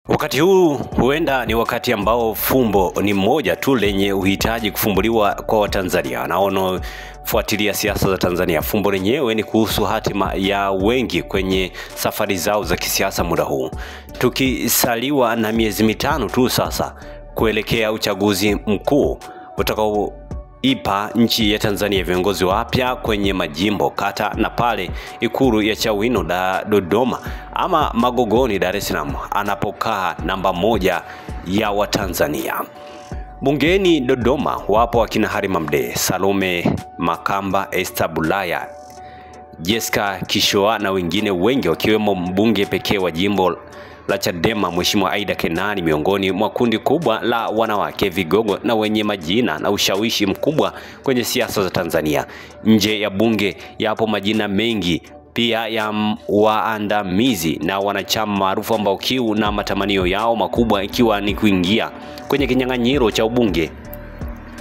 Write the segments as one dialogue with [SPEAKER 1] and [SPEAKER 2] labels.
[SPEAKER 1] Wakati huu huenda ni wakati ambao fumbo ni moja tu lenye uhitaji kufumbuliwa kwa Watanzania wanaofuatilia siasa za Tanzania. Fumbo lenyewe ni kuhusu hatima ya wengi kwenye safari zao za kisiasa muda huu. Tukisaliwa na miezi mitano tu sasa kuelekea uchaguzi mkuu utakaoipa nchi ya Tanzania viongozi wapya kwenye majimbo, kata na pale Ikulu ya Chamwino Dodoma ama Magogoni Dar es Salaam anapokaa namba moja ya Watanzania. Bungeni Dodoma wapo akina Halima Mdee, Salome Makamba, Esther Bulaya, Jessica Kishoa na wengine wengi, wakiwemo mbunge pekee wa jimbo la Chadema Mheshimiwa Aida Kenani, miongoni mwa kundi kubwa la wanawake vigogo na wenye majina na ushawishi mkubwa kwenye siasa za Tanzania. Nje ya bunge yapo majina mengi pia ya waandamizi na wanachama maarufu ambao kiu na matamanio yao makubwa ikiwa ni kuingia kwenye kinyang'anyiro cha ubunge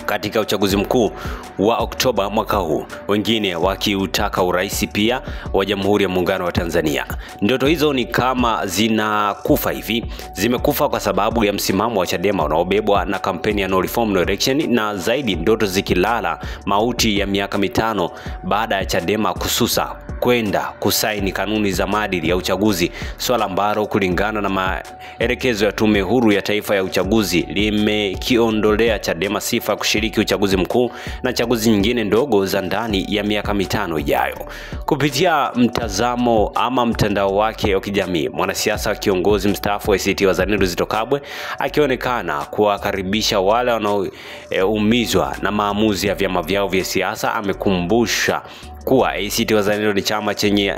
[SPEAKER 1] katika uchaguzi mkuu wa Oktoba mwaka huu, wengine wakiutaka urais pia wa Jamhuri ya Muungano wa Tanzania. Ndoto hizo ni kama zinakufa hivi. Zimekufa kwa sababu ya msimamo wa Chadema unaobebwa na kampeni ya No Reform No Election, na zaidi ndoto zikilala mauti ya miaka mitano baada ya Chadema kususa kwenda kusaini kanuni za maadili ya uchaguzi, swala ambalo kulingana na maelekezo ya Tume Huru ya Taifa ya Uchaguzi limekiondolea Chadema sifa kushiriki uchaguzi mkuu na chaguzi nyingine ndogo za ndani ya miaka mitano ijayo. Kupitia mtazamo ama mtandao wake wa kijamii, mwanasiasa kiongozi mstaafu wa ACT Wazalendo Zitto Kabwe akionekana kuwakaribisha wale wanaoumizwa na maamuzi ya vyama vyao vya siasa, amekumbusha kuwa ACT Wazalendo ni chama chenye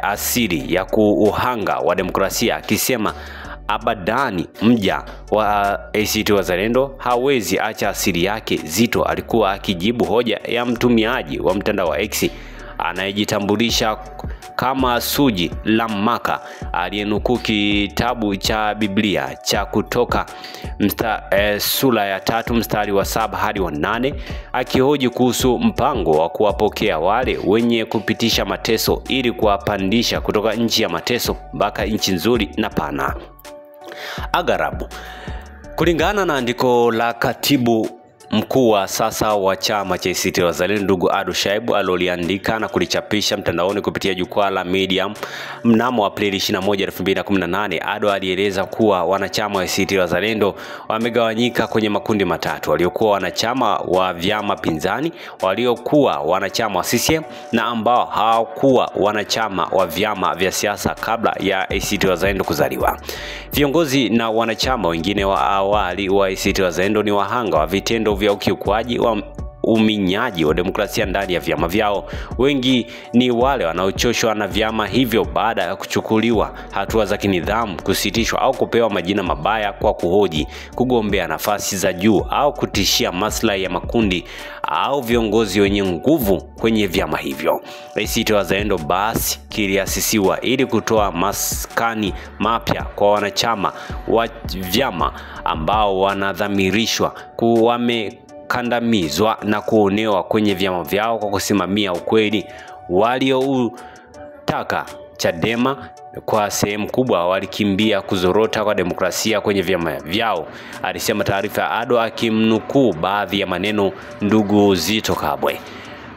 [SPEAKER 1] asili ya kuuhanga wa demokrasia, akisema abadani mja wa ACT Wazalendo hawezi acha asili yake. Zitto alikuwa akijibu hoja ya mtumiaji wa mtandao wa X anayejitambulisha kama Suji Lamaka aliyenukuu kitabu cha Biblia cha Kutoka sura ya 3 mstari wa 7 hadi wa 8, akihoji kuhusu mpango wa kuwapokea wale wenye kupitisha mateso ili kuwapandisha kutoka nchi ya mateso mpaka nchi nzuri na pana. Agarabu. Kulingana na andiko la katibu mkuu wa sasa wa chama cha ACT Wazalendo ndugu Ado Shaibu aloliandika na kulichapisha mtandaoni kupitia jukwaa la Medium mnamo Aprili 21, 2018, Ado alieleza kuwa wanachama wa ACT Wazalendo wamegawanyika kwenye makundi matatu: waliokuwa wanachama wa vyama pinzani, waliokuwa wanachama wa CCM na ambao hawakuwa wanachama wa vyama vya siasa kabla ya ACT Wazalendo kuzaliwa. Viongozi na wanachama wengine wa awali wa ACT Wazalendo ni wahanga wa vitendo vya ukiukwaji wa uminyaji wa demokrasia ndani ya vyama vyao. Wengi ni wale wanaochoshwa na vyama hivyo baada ya kuchukuliwa hatua za kinidhamu, kusitishwa au kupewa majina mabaya kwa kuhoji kugombea nafasi za juu au kutishia maslahi ya makundi au viongozi wenye nguvu kwenye vyama hivyo. ACT Wazalendo basi kiliasisiwa ili kutoa maskani mapya kwa wanachama wa vyama ambao wanadhamirishwa kandamizwa na kuonewa kwenye vyama vyao kwa kusimamia ukweli walioutaka. Chadema kwa sehemu kubwa walikimbia kuzorota kwa demokrasia kwenye vyama vyao, alisema taarifa ya Ado akimnukuu baadhi ya maneno ndugu Zitto Kabwe.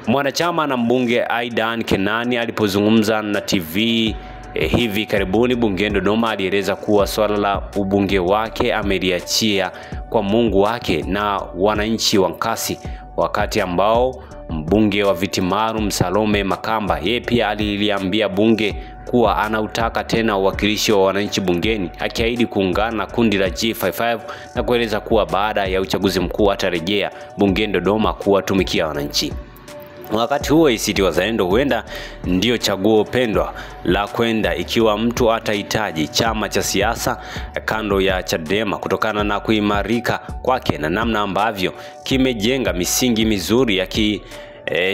[SPEAKER 1] Mwanachama na mbunge Aida Kenani alipozungumza na TV hivi karibuni bungeni Dodoma, alieleza kuwa swala la ubunge wake ameliachia kwa Mungu wake na wananchi wa Nkasi, wakati ambao mbunge wa viti maalum Salome Makamba yeye pia aliliambia bunge kuwa anautaka tena uwakilishi wa wananchi bungeni, akiahidi kuungana na kundi la G55 na kueleza kuwa baada ya uchaguzi mkuu atarejea bungeni Dodoma kuwatumikia wananchi. Wakati huo ACT Wazalendo huenda ndio chaguo pendwa la kwenda ikiwa mtu atahitaji chama cha siasa kando ya Chadema, kutokana na kuimarika kwake na namna ambavyo kimejenga misingi mizuri ya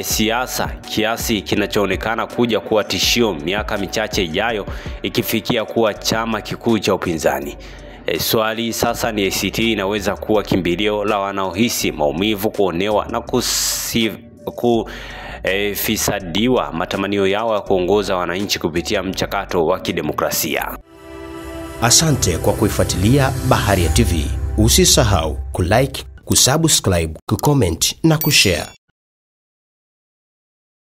[SPEAKER 1] siasa kiasi kinachoonekana kuja kuwa tishio miaka michache ijayo ikifikia kuwa chama kikuu cha upinzani. Swali sasa ni ACT inaweza kuwa kimbilio la wanaohisi maumivu, kuonewa na kufisadiwa matamanio yao ya kuongoza wananchi kupitia mchakato wa kidemokrasia.
[SPEAKER 2] Asante kwa kuifuatilia Baharia TV. Usisahau kulike, kusubscribe, kucomment na kushare.